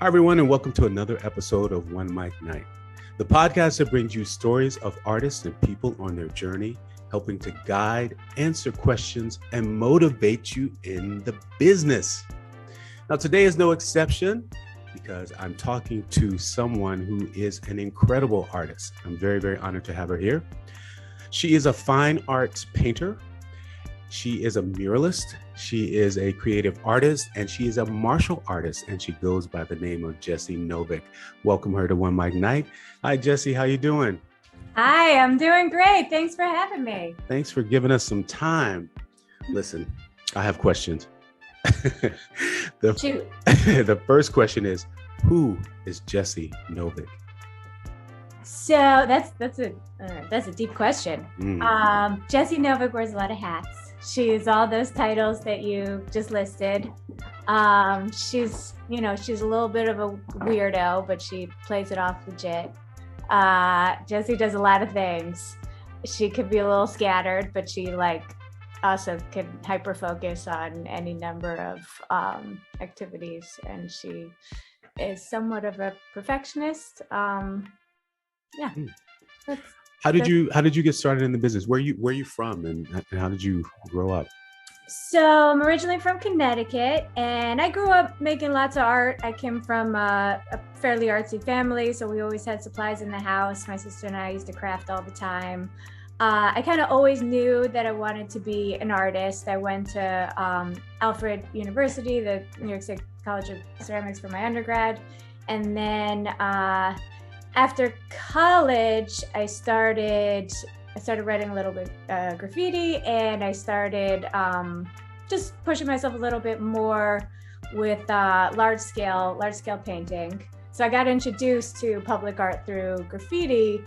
Hi, everyone, and welcome to another episode of OneMicNite, the podcast that brings you stories of artists and people on their journey, helping to guide, answer questions, and motivate you in the business. Now, today is no exception because I'm talking to someone who is an incredible artist. I'm very, very honored to have her here. She is a fine arts painter. She is a muralist. She is a creative artist, and she is a martial artist, and she goes by the name of Jessie Novik. Welcome her to OneMicNite. Hi, Jessie. How you doing? Hi, I'm doing great. Thanks for having me. Thanks for giving us some time. Listen, I have questions. The first question is, who is Jessie Novik? So that's a deep question. Jessie Novik wears a lot of hats. She's all those titles that you just listed. She's a little bit of a weirdo, but she plays it off legit. Jessie does a lot of things. She could be a little scattered, but she also can hyper focus on any number of activities, and she is somewhat of a perfectionist. How did you get started in the business? Where you from, and how did you grow up? So I'm originally from Connecticut, and I grew up making lots of art. I came from a fairly artsy family, so we always had supplies in the house. My sister and I used to craft all the time. I kind of always knew that I wanted to be an artist. I went to Alfred University, the New York State College of Ceramics, for my undergrad, and then after college, I started writing a little bit graffiti, and I started just pushing myself a little bit more with large scale painting. So I got introduced to public art through graffiti.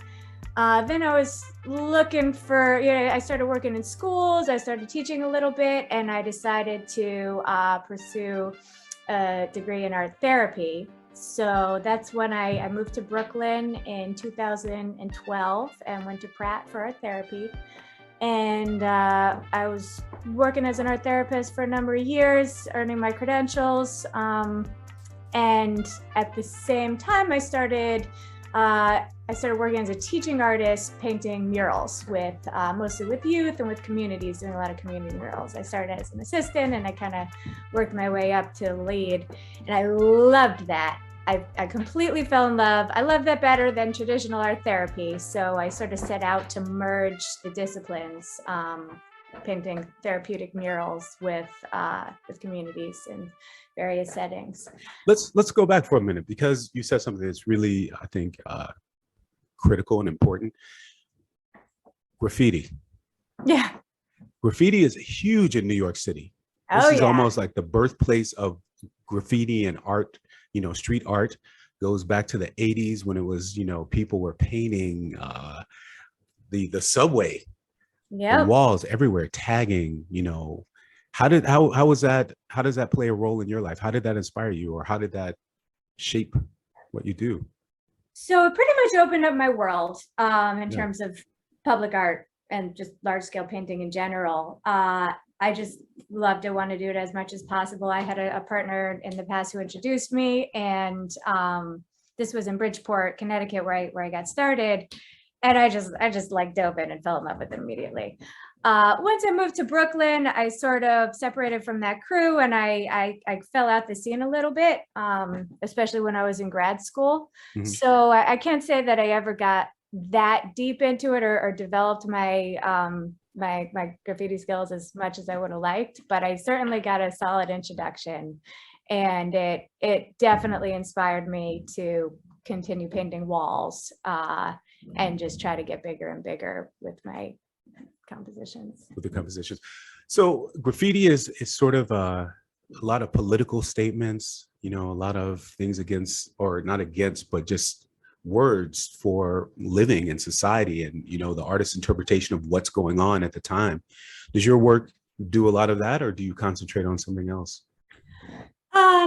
Then I was looking for, I started working in schools, I started teaching a little bit, and I decided to pursue a degree in art therapy. So that's when I moved to Brooklyn in 2012 and went to Pratt for art therapy. And I was working as an art therapist for a number of years, earning my credentials. And at the same time, I started working as a teaching artist, painting murals with mostly with youth and with communities, doing a lot of community murals. I started as an assistant, and I kind of worked my way up to lead, and I loved that. I completely fell in love. I love that better than traditional art therapy. So I sort of set out to merge the disciplines, painting therapeutic murals with communities in various settings. Let's go back for a minute, because you said something that's really, I think, critical and important. Graffiti. Yeah. Graffiti is huge in New York City. This is almost like the birthplace of graffiti and art. Street art goes back to the 80s when it was, people were painting the subway, the walls everywhere, tagging. How does that play a role in your life? How did that inspire you, or how did that shape what you do? So it pretty much opened up my world in terms of public art and just large scale painting in general. I just loved it, want to do it as much as possible. I had a partner in the past who introduced me, and this was in Bridgeport, Connecticut, where I got started, and I just dove in and fell in love with it immediately. Once I moved to Brooklyn, I sort of separated from that crew, and I fell out the scene a little bit, especially when I was in grad school. Mm-hmm. So I can't say that I ever got that deep into it or developed my graffiti skills as much as I would have liked, but I certainly got a solid introduction, and it definitely inspired me to continue painting walls and just try to get bigger and bigger with my compositions. With the compositions. So graffiti is sort of a lot of political statements, a lot of things against, or not against, but just words for living in society, and the artist's interpretation of what's going on at the time. Does your work do a lot of that, or do you concentrate on something else?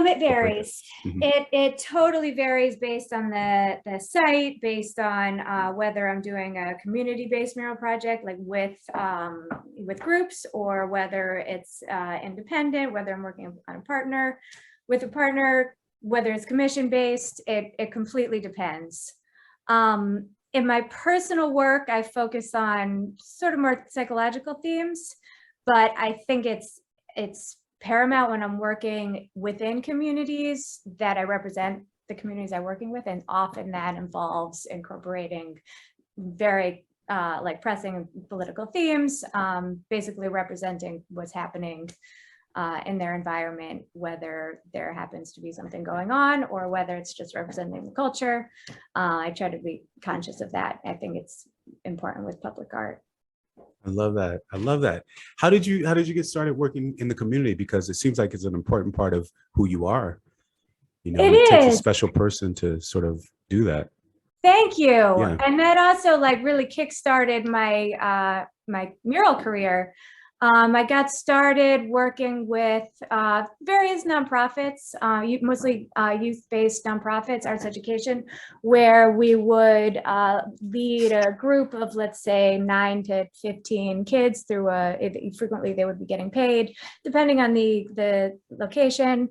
It varies. Mm-hmm. It totally varies based on the site, based on whether I'm doing a community-based mural project, like with groups, or whether it's independent, whether I'm working with a partner. whether it's commission-based, it completely depends. In my personal work, I focus on sort of more psychological themes, but I think it's paramount when I'm working within communities that I represent the communities I'm working with, and often that involves incorporating very like pressing political themes, basically representing what's happening in their environment, whether there happens to be something going on or whether it's just representing the culture. I try to be conscious of that. I think it's important with public art. I love that. I love that. How did you get started working in the community? Because it seems like it's an important part of who you are. You know, it takes a special person to sort of do that. Thank you. Yeah. And that also like really kickstarted my my mural career. I got started working with various nonprofits, mostly youth-based nonprofits, arts education, where we would lead a group of, let's say, 9 to 15 kids through frequently they would be getting paid, depending on the location.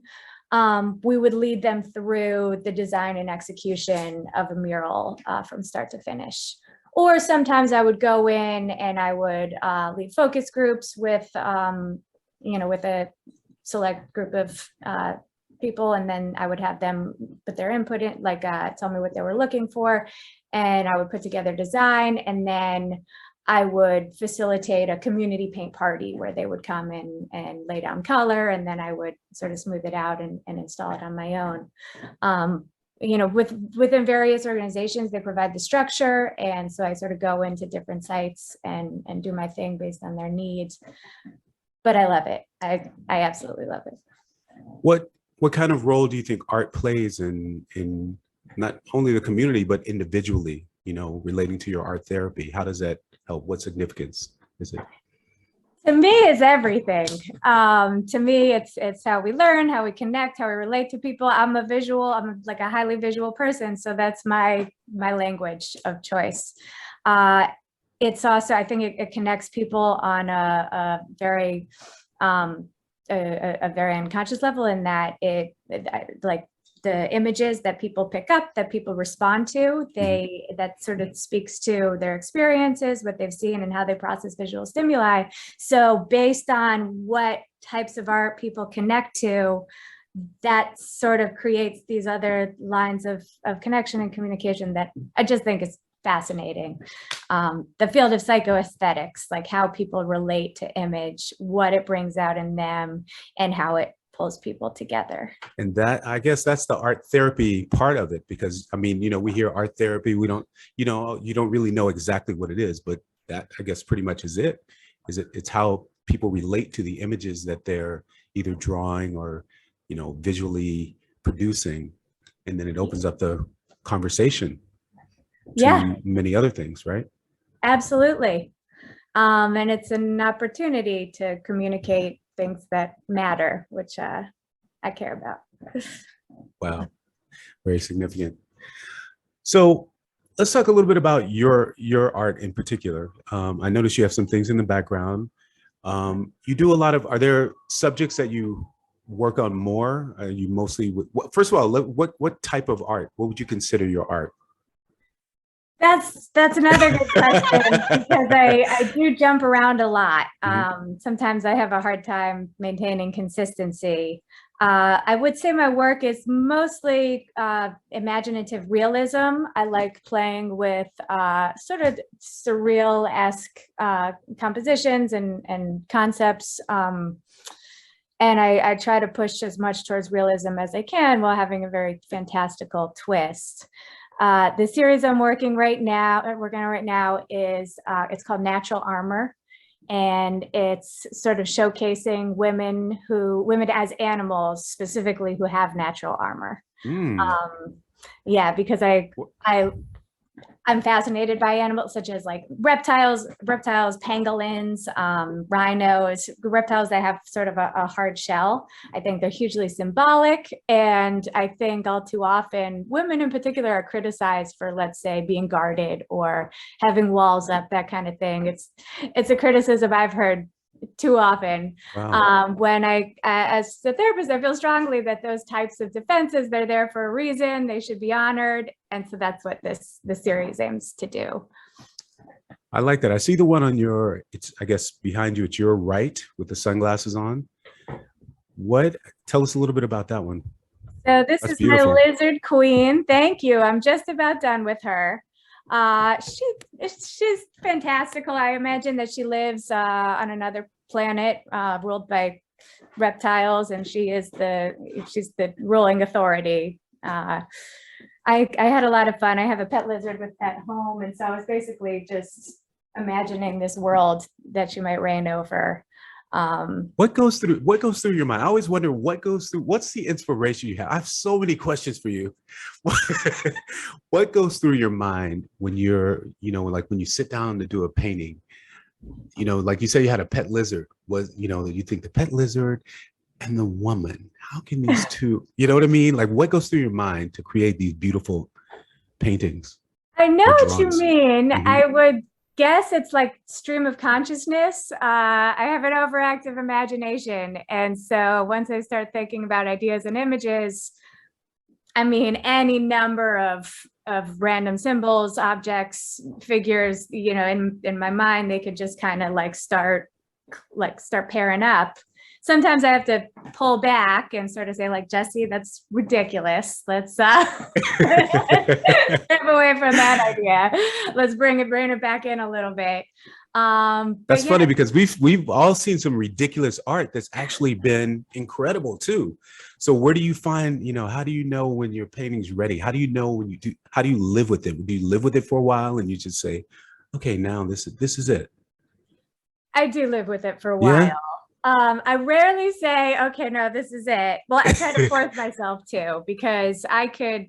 We would lead them through the design and execution of a mural from start to finish. Or sometimes I would go in and I would lead focus groups with, with a select group of people, and then I would have them put their input in, like tell me what they were looking for, and I would put together design, and then I would facilitate a community paint party where they would come in and lay down color, and then I would sort of smooth it out and install it on my own. Within various organizations, they provide the structure. And so I sort of go into different sites and do my thing based on their needs. But I love it. I absolutely love it. What kind of role do you think art plays in not only the community, but individually, relating to your art therapy? How does that help? What significance is it? To me, it's everything. To me, it's how we learn, how we connect, how we relate to people. I'm like a highly visual person, so that's my language of choice. It's also, I think it connects people on a very unconscious level, in that like the images that people pick up, that people respond to, that sort of speaks to their experiences, what they've seen, and how they process visual stimuli. So based on what types of art people connect to, that sort of creates these other lines of connection and communication that I just think is fascinating. The field of psychoaesthetics, like how people relate to image, what it brings out in them, and how it pulls people together. And that, I guess that's the art therapy part of it, because I mean, we hear art therapy, we don't, you don't really know exactly what it is, but that, I guess, pretty much is it. It's how people relate to the images that they're either drawing or, visually producing. And then it opens up the conversation to many other things, right? Absolutely. And it's an opportunity to communicate things that matter, which I care about. Wow, very significant. So let's talk a little bit about your art in particular. I noticed you have some things in the background. You do a lot of, are there subjects that you work on more? Are you mostly, first of all, what type of art, what would you consider your art? That's another good question, because I do jump around a lot. Sometimes I have a hard time maintaining consistency. I would say my work is mostly imaginative realism. I like playing with sort of surreal-esque compositions and concepts. And I try to push as much towards realism as I can while having a very fantastical twist. The series I'm working on right now is it's called Natural Armor, and it's sort of showcasing women as animals, specifically, who have natural armor. Yeah, because I'm fascinated by animals such as like reptiles, pangolins, rhinos, reptiles that have sort of a hard shell. I think they're hugely symbolic. And I think all too often, women in particular are criticized for, let's say, being guarded or having walls up, that kind of thing. It's a criticism I've heard too often. Wow. When as a therapist, I feel strongly that those types of defenses, they're there for a reason, they should be honored. And so that's what this series aims to do. I like that. I see the one on your, it's, I guess, behind you, it's your right with the sunglasses on. Tell us a little bit about that one. So this That's is beautiful. my lizard queen. Thank you. I'm just about done with her. She's fantastical. I imagine that she lives on another planet ruled by reptiles, and she's the ruling authority. I had a lot of fun. I have a pet lizard at home, and so I was basically just imagining this world that she might reign over. What goes through your mind? I always wonder what's the inspiration you have? I have so many questions for you. What goes through your mind when you're, like when you sit down to do a painting, like you say you had a pet lizard, you think the pet lizard and the woman, how can these two, you know what I mean? Like what goes through your mind to create these beautiful paintings? I know what you drawings? mean. Mhm. I would guess it's like stream of consciousness. I have an overactive imagination. And so once I start thinking about ideas and images, I mean, any number of random symbols, objects, figures, in my mind, they could just kind of start pairing up. Sometimes I have to pull back and sort of say, like, Jessie, that's ridiculous. Let's step away from that idea. Let's bring it back in a little bit. That's funny because we've all seen some ridiculous art that's actually been incredible too. So where do you find, how do you know when your painting's ready? How do you know how do you live with it? Do you live with it for a while and you just say, okay, now this is it? I do live with it for a Yeah. while. I rarely say, okay, no, this is it. Well, I try to force myself to, because I could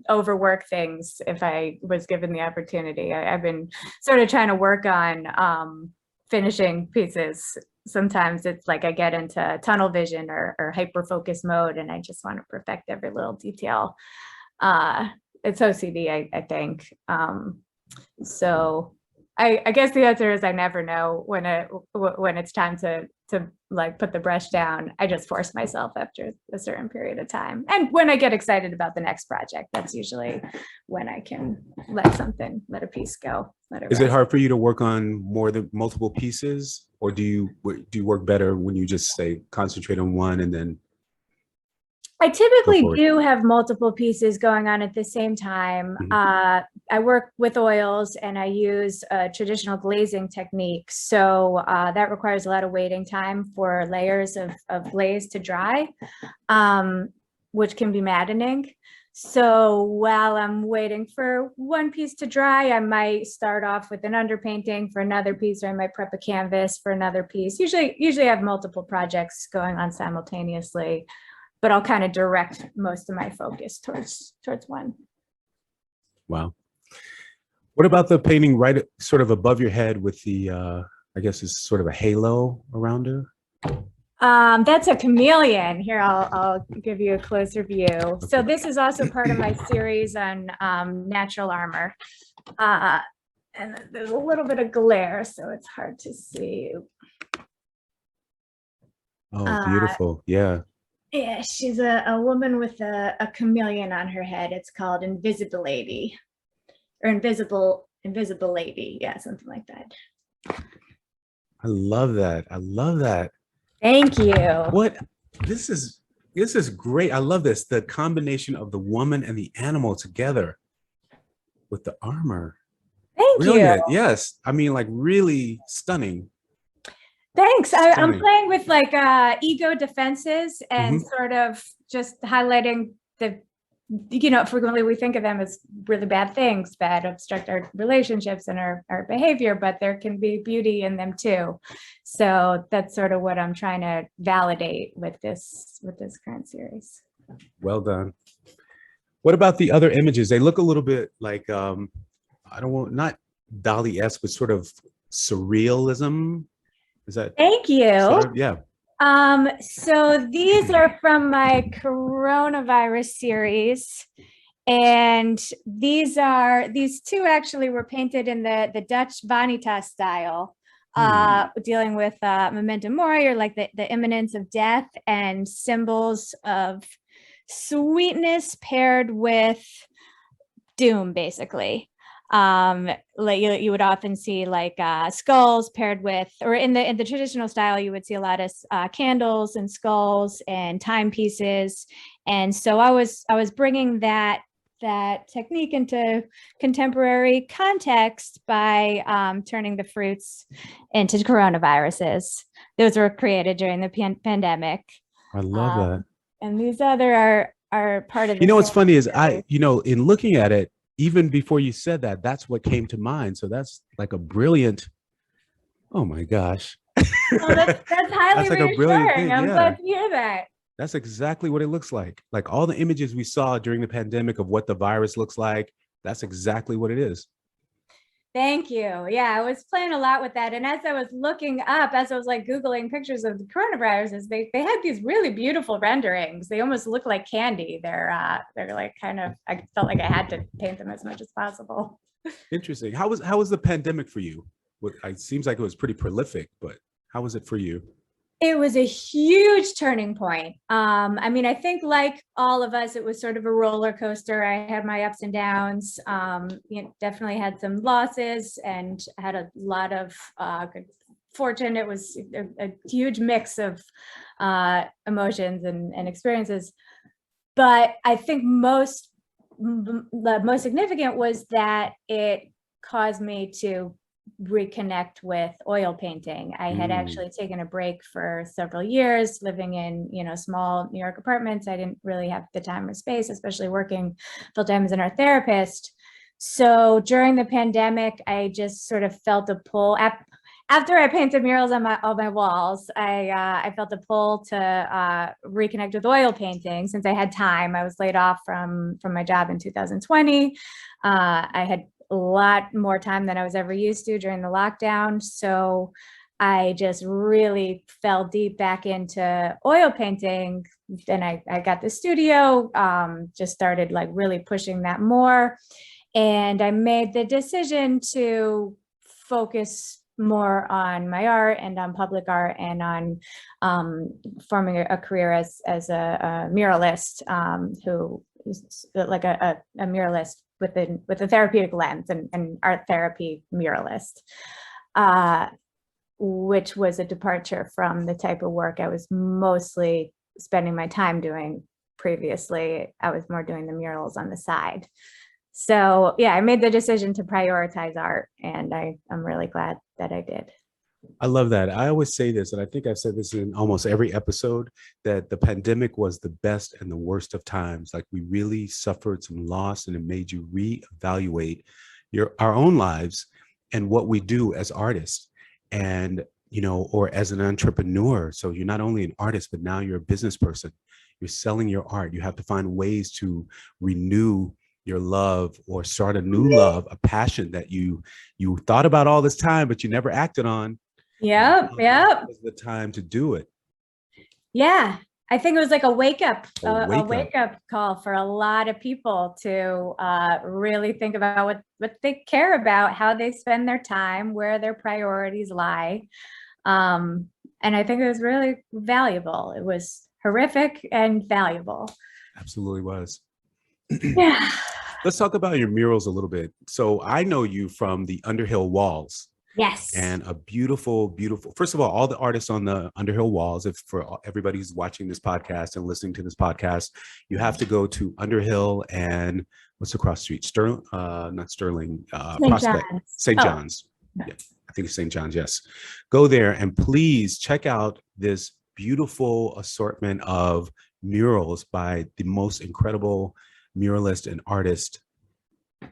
overwork things if I was given the opportunity. I've been sort of trying to work on finishing pieces. Sometimes it's like I get into tunnel vision or hyper focus mode, and I just want to perfect every little detail. It's OCD, I think. So I guess the answer is I never know when it's time to like put the brush down. I just force myself after a certain period of time. And when I get excited about the next project, that's usually when I can let a piece go. Is it hard for you to work on more than multiple pieces, or do you work better when you just concentrate on one and then? I typically do have multiple pieces going on at the same time. Mm-hmm. I work with oils and I use a traditional glazing technique. So that requires a lot of waiting time for layers of glaze to dry, which can be maddening. So while I'm waiting for one piece to dry, I might start off with an underpainting for another piece, or I might prep a canvas for another piece. Usually I have multiple projects going on simultaneously, but I'll kind of direct most of my focus towards one. Wow. What about the painting right sort of above your head with the, I guess it's sort of a halo around her? That's a chameleon. Here, I'll give you a closer view. Okay. So this is also part of my series on natural armor. And there's a little bit of glare, so it's hard to see. Oh, beautiful. Yeah. Yeah, she's a woman with a chameleon on her head. It's called Invisible Lady, or Invisible Lady. Yeah, something like that. I love that. I love that. Thank you. This is great. I love this. The combination of the woman and the animal together with the armor. Thank you. Yes. I mean, like really stunning. Thanks. I'm playing with like ego defenses and sort of just highlighting the, frequently we think of them as really bad things that obstruct our relationships and our behavior, but there can be beauty in them too. So that's sort of what I'm trying to validate with this current series. Well done. What about the other images? They look a little bit like, not Dali-esque, but sort of surrealism. Is that? Thank you. Sort of, yeah. So these are from my coronavirus series. And these two actually were painted in the Dutch Vanitas style. dealing with memento mori, or like the imminence of death, and symbols of sweetness paired with doom, basically. Like you would often see like skulls paired with, or in the traditional style, you would see a lot of candles and skulls and timepieces. And so I was bringing that technique into contemporary context by turning the fruits into coronaviruses. Those were created during the pandemic. I love that. And these other are part of the what's funny is in looking at it, even before you said that, that's what came to mind. So that's like a brilliant, oh my gosh. Oh, that's highly like reassuring. A brilliant thing. I'm glad to hear that. That's exactly what it looks like. Like all the images we saw during the pandemic of what the virus looks like, that's exactly what it is. Thank you. Yeah, I was playing a lot with that. And as I was looking up, as I was like Googling pictures of the coronaviruses, they had these really beautiful renderings. They almost look like candy. They're like kind of, I felt like I had to paint them as much as possible. Interesting. How was the pandemic for you? It seems like it was pretty prolific, but how was it for you? It was a huge turning point. I mean, I think like all of us, it was sort of a roller coaster. I had my ups and downs. Definitely had some losses and had a lot of good fortune. It was a huge mix of emotions and experiences. But I think the most significant was that it caused me to reconnect with oil painting. I had actually taken a break for several years living in, small New York apartments. I didn't really have the time or space, especially working full-time as an art therapist. So during the pandemic, I just sort of felt a pull. After I painted murals on my walls, I felt a pull to reconnect with oil painting since I had time. I was laid off from my job in 2020. I had a lot more time than I was ever used to during the lockdown. So I just really fell deep back into oil painting. Then I got the studio, just started like really pushing that more. And I made the decision to focus more on my art and on public art and on forming a career as a muralist, who is like a muralist with a therapeutic lens and art therapy muralist, which was a departure from the type of work I was mostly spending my time doing previously. I was more doing the murals on the side. So yeah, I made the decision to prioritize art, and I'm really glad that I did. I love that. I always say this, and I think I've said this in almost every episode, that the pandemic was the best and the worst of times. Like we really suffered some loss, and it made you reevaluate our own lives and what we do as artists, and or as an entrepreneur. So you're not only an artist, but now you're a business person. You're selling your art. You have to find ways to renew your love or start a new love, a passion that you thought about all this time, but you never acted on. Yep. It was the time to do it. Yeah. I think it was like a wake up call for a lot of people to really think about what they care about, how they spend their time, where their priorities lie. And I think it was really valuable. It was horrific and valuable. Absolutely was. Yeah. Let's talk about your murals a little bit. So I know you from the Underhill walls. Yes. And a beautiful, beautiful, first of all the artists on the Underhill walls, if for everybody who's watching this podcast and listening to this podcast, you have to go to Underhill and what's across the street? Not Sterling, Prospect, St. John's. Yeah, I think it's St. John's, yes. Go there and please check out this beautiful assortment of murals by the most incredible muralist and artist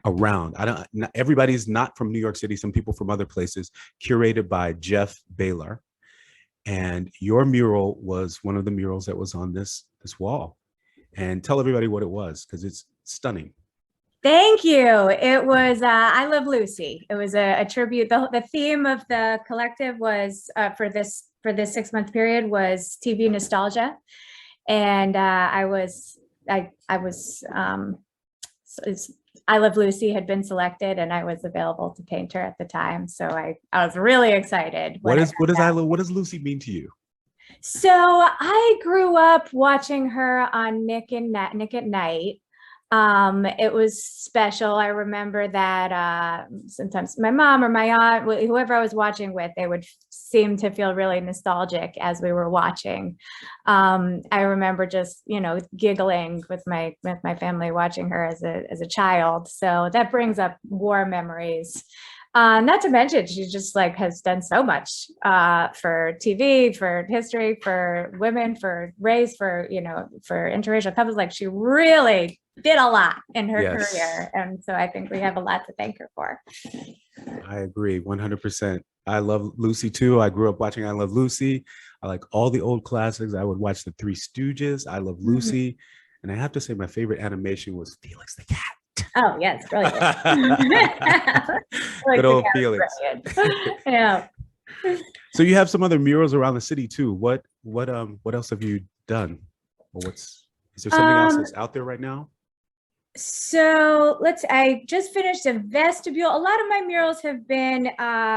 around. Everybody's not from New York City, some people from other places, curated by Jeff Baylor. And your mural was one of the murals that was on this wall. And tell everybody what it was, because it's stunning. Thank you. It was I Love Lucy. It was a tribute. The theme of the collective was for this 6-month period was TV nostalgia. And I I Love Lucy had been selected and I was available to paint her at the time. So I was really excited. What does Lucy mean to you? So I grew up watching her on Nick at Night. It was special. I remember that sometimes my mom or my aunt, whoever I was watching with, they would seem to feel really nostalgic as we were watching. I remember just, giggling with my family watching her as a child. So that brings up warm memories. Not to mention, she just has done so much for TV, for history, for women, for race, for interracial couples. She really did a lot in her career. And so I think we have a lot to thank her for. I agree 100%. I love Lucy too. I grew up watching I Love Lucy. I like all the old classics. I would watch the Three Stooges. I Love Lucy. And I have to say my favorite animation was Felix the Cat. Oh, yes, brilliant. Good old Felix. Yeah. So you have some other murals around the city too. What else have you done? Or is there something else that's out there right now? So I just finished a vestibule. A lot of my murals have been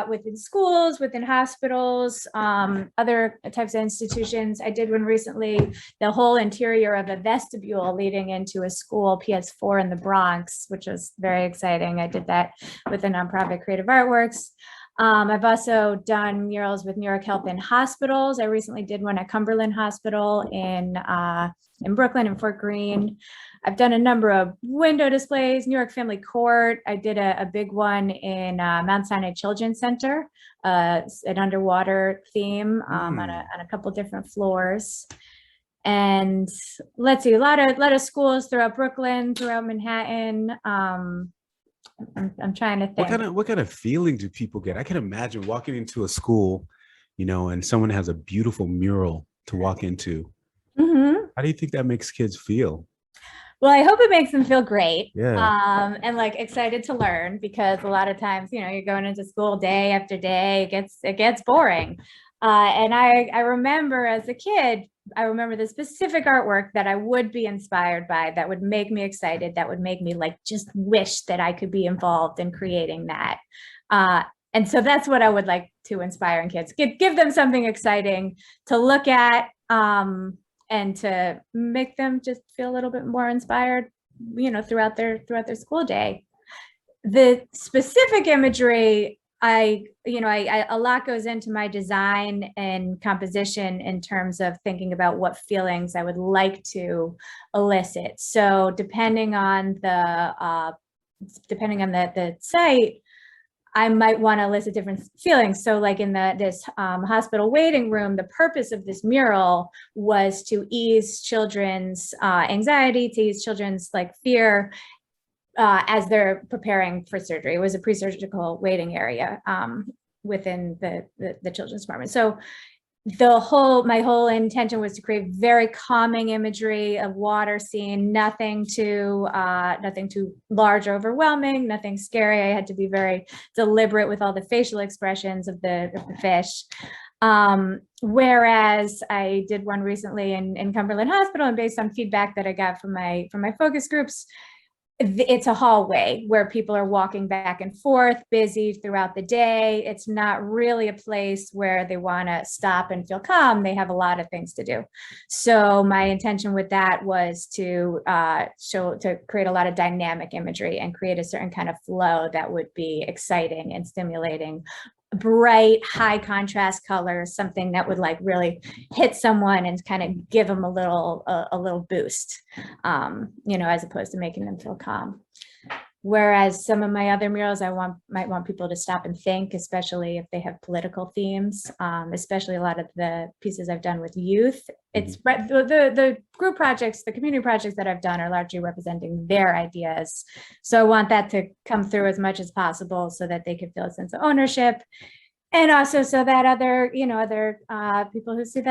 within schools, within hospitals, other types of institutions. I did one recently, the whole interior of a vestibule leading into a school, PS4 in the Bronx, which was very exciting. I did that with the nonprofit Creative Artworks. I've also done murals with New York Health and Hospitals. I recently did one at Cumberland Hospital in Brooklyn and Fort Greene. I've done a number of window displays, New York Family Court. I did a big one in Mount Sinai Children's Center, an underwater theme on a couple different floors. And let's see, a lot of schools throughout Brooklyn, throughout Manhattan. I'm trying to think. What kind of feeling do people get? I can imagine walking into a school, and someone has a beautiful mural to walk into. Mm-hmm. How do you think that makes kids feel? Well, I hope it makes them feel great. Yeah. And excited to learn, because a lot of times, you're going into school day after day, it gets boring. And I remember as a kid, the specific artwork that I would be inspired by, that would make me excited, that would make me just wish that I could be involved in creating that. And so that's what I would like to inspire in kids, give them something exciting to look at, and to make them just feel a little bit more inspired, throughout their school day. The specific imagery, a lot goes into my design and composition in terms of thinking about what feelings I would like to elicit. So depending on the site, I might want to elicit different feelings. So in this hospital waiting room, the purpose of this mural was to ease children's anxiety, to ease children's fear as they're preparing for surgery. It was a pre-surgical waiting area within the children's department. So my whole intention was to create very calming imagery of water scene, nothing too large or overwhelming, nothing scary. I had to be very deliberate with all the facial expressions of the fish. Whereas I did one recently in Cumberland Hospital, and based on feedback that I got from my focus groups, it's a hallway where people are walking back and forth, busy throughout the day. It's not really a place where they want to stop and feel calm. They have a lot of things to do. So my intention with that was to create a lot of dynamic imagery and create a certain kind of flow that would be exciting and stimulating. Bright, high contrast colors, something that would really hit someone and kind of give them a little boost, as opposed to making them feel calm. Whereas some of my other murals, might want people to stop and think, especially if they have political themes, especially a lot of the pieces I've done with youth. It's the group projects, the community projects that I've done are largely representing their ideas. So I want that to come through as much as possible so that they can feel a sense of ownership. And also so that other people who see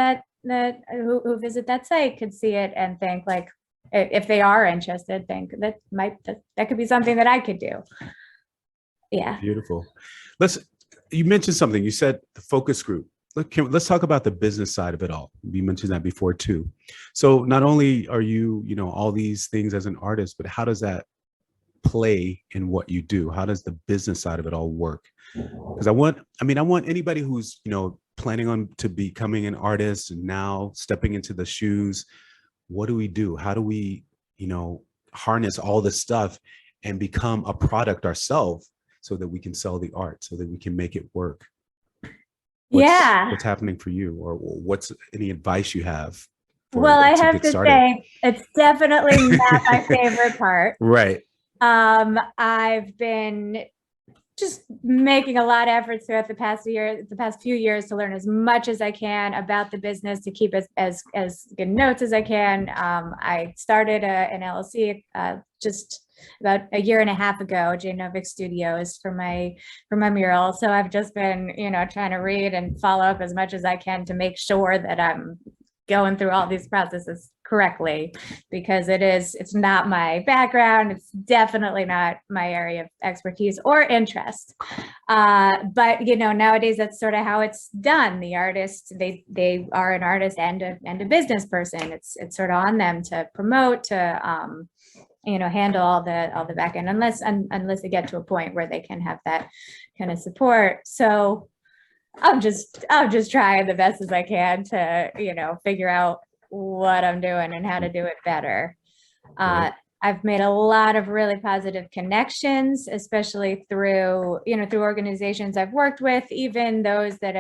who visit that site could see it and think if they are interested, think that could be something that I could do. Yeah. Beautiful. You mentioned something. You said the focus group. Let's talk about the business side of it all. You mentioned that before too. So not only are you, all these things as an artist, but how does that play in what you do? How does the business side of it all work? Because I want anybody who's, planning on to becoming an artist and now stepping into the shoes. What do we do? How do we, harness all this stuff and become a product ourselves so that we can sell the art, so that we can make it work? What's happening for you, or what's any advice you have? Well, I have to say, it's definitely not my favorite part. Right. I've been just making a lot of efforts throughout the past few years to learn as much as I can about the business, to keep as good notes as I can. I started an LLC just about a year and a half ago, Jessie Novik Studios, for my mural. So I've just been, trying to read and follow up as much as I can to make sure that I'm going through all these processes correctly, because it's not my background. It's definitely not my area of expertise or interest. But nowadays that's sort of how it's done. The artists, they are an artist and a business person. It's sort of on them to promote, to handle all the back end, unless they get to a point where they can have that kind of support. So I'm just trying the best as I can to, figure out what I'm doing and how to do it better. Right. I've made a lot of really positive connections, especially through organizations I've worked with, even those that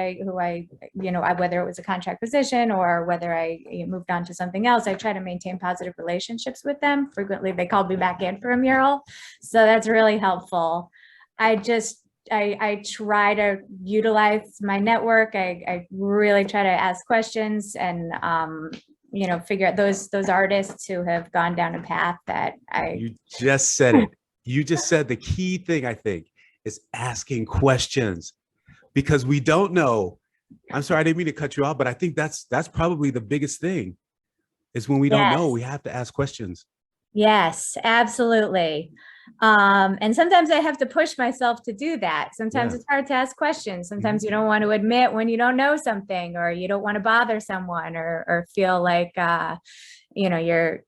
whether it was a contract position or whether I moved on to something else, I try to maintain positive relationships with them. Frequently, they called me back in for a mural. So that's really helpful. I try to utilize my network. I really try to ask questions and, figure out those artists who have gone down a path that You just said it. You just said the key thing, I think, is asking questions, because we don't know. I'm sorry, I didn't mean to cut you off, but I think that's probably the biggest thing, is when we don't know, we have to ask questions. Yes, absolutely. And sometimes I have to push myself to do that. Sometimes it's hard to ask questions. Sometimes you don't want to admit when you don't know something, or you don't want to bother someone, or feel like you're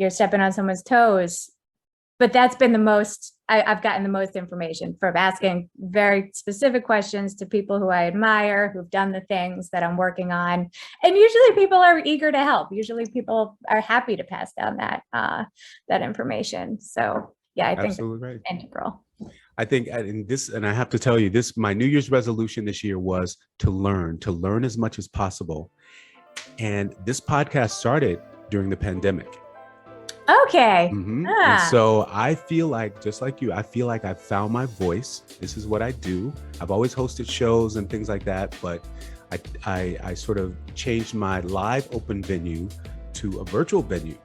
stepping on someone's toes. But that's been the most I've gotten the most information from asking very specific questions to people who I admire, who've done the things that I'm working on. And usually people are eager to help. Usually people are happy to pass down that information. So yeah, I think absolutely right. Integral. I think and I have to tell you this, my New Year's resolution this year was to learn as much as possible. And this podcast started during the pandemic. Okay. Mm-hmm. And so I feel like, just like you, I feel like I've found my voice. This is what I do. I've always hosted shows and things like that, but I sort of changed my live open venue to a virtual venue.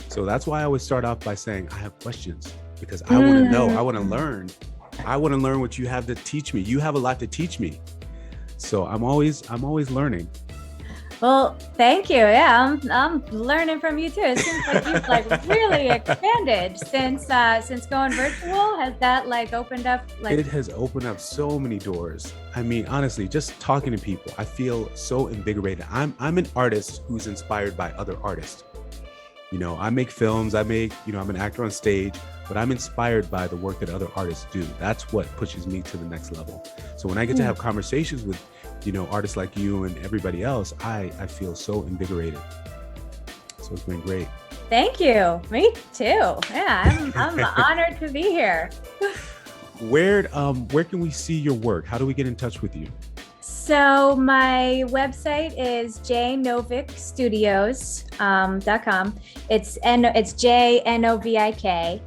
So that's why I always start off by saying I have questions, because I want to know, I want to learn. I want to learn what you have to teach me. You have a lot to teach me. So I'm always Well, thank you. Yeah, I'm learning from you too. It seems like you've really expanded since going virtual. Has that opened up? It has opened up so many doors. I mean, honestly, just talking to people, I feel so invigorated. I'm an artist who's inspired by other artists. I make films. I'm an actor on stage, but I'm inspired by the work that other artists do. That's what pushes me to the next level. So when I get to have conversations with artists like you and everybody else, I feel so invigorated. So it's been great. Thank you. Me too. Yeah, I'm honored to be here. Where can we see your work? How do we get in touch with you? So my website is jnovikstudios.com. It's JNOVIK,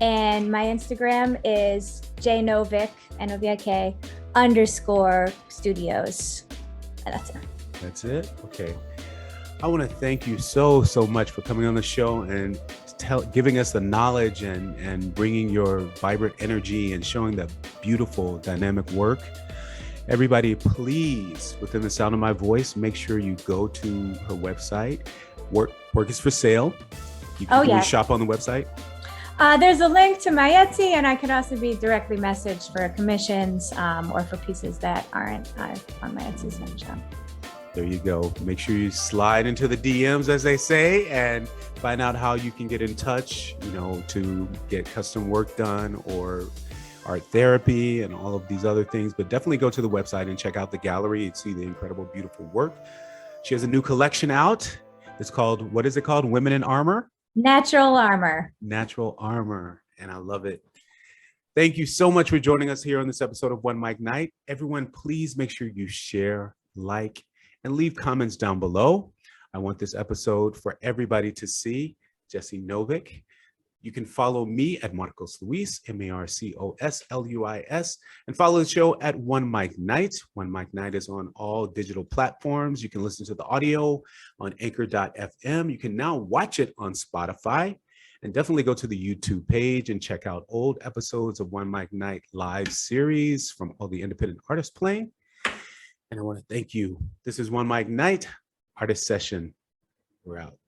and my Instagram is jnovik, NOVIK _studios. And that's it. Okay. I want to thank you so much for coming on the show and giving us the knowledge and bringing your vibrant energy and showing that beautiful dynamic work. Everybody, please, within the sound of my voice, make sure you go to her website. Work is for sale. You can shop on the website. There's a link to my Etsy, and I could also be directly messaged for commissions or for pieces that aren't on my Etsy shop. There you go. Make sure you slide into the DMs, as they say, and find out how you can get in touch, to get custom work done or art therapy and all of these other things. But definitely go to the website and check out the gallery and see the incredible, beautiful work. She has a new collection out. It's called, what is it called? Women in Armor? Natural Armor. Natural Armor. And I love it. Thank you so much for joining us here on this episode of One Mic Night. Everyone, please make sure you share, like, and leave comments down below. I want this episode for everybody to see. Jessie Novik. You can follow me at Marcos Luis, MARCOSLUIS, and follow the show at OneMicNite. OneMicNite is on all digital platforms. You can listen to the audio on anchor.fm. You can now watch it on Spotify. And definitely go to the YouTube page and check out old episodes of One Mic Night live series from all the independent artists playing. And I want to thank you. This is One Mic Night, Artist Session. We're out.